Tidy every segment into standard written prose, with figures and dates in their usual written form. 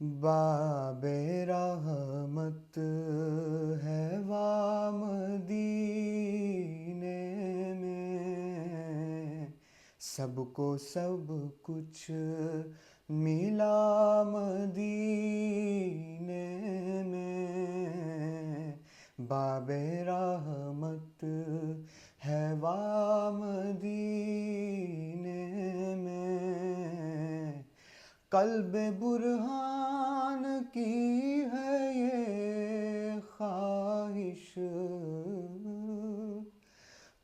باب رحمت ہے مدینے میں، سب کو سب کچھ ملا مدینے میں، باب رحمت ہے مدینے میں، قلب برہان کی ہے یہ خواہش،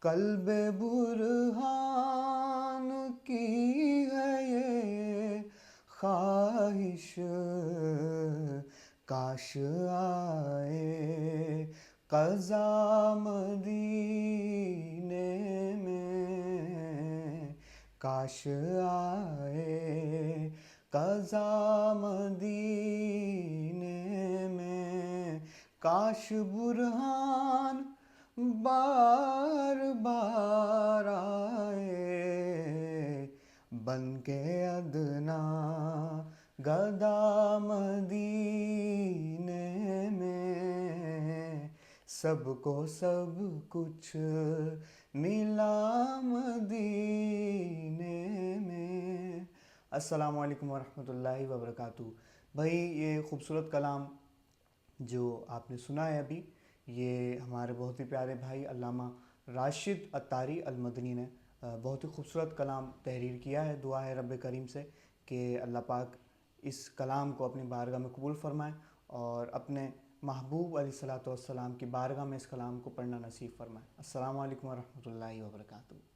قلب برہان کی ہے یہ خواہش، کاش آئے قضا مدینے میں، کاش آئے قضا مدینے میں، کاش برہان بار بار آئے، بن کے ادنا گدا مدینے میں، سب کو سب کچھ ملا مدینے میں۔ السلام علیکم ورحمۃ اللہ وبرکاتہ۔ بھائی یہ خوبصورت کلام جو آپ نے سنا ہے ابھی، یہ ہمارے بہت ہی پیارے بھائی علامہ راشد عطاری المدنی نے بہت ہی خوبصورت کلام تحریر کیا ہے۔ دعا ہے رب کریم سے کہ اللہ پاک اس کلام کو اپنی بارگاہ میں قبول فرمائے اور اپنے محبوب علیہ الصلوۃ والسلام کی بارگاہ میں اس کلام کو پڑھنا نصیب فرمائے۔ السلام علیکم ورحمۃ اللہ وبرکاتہ۔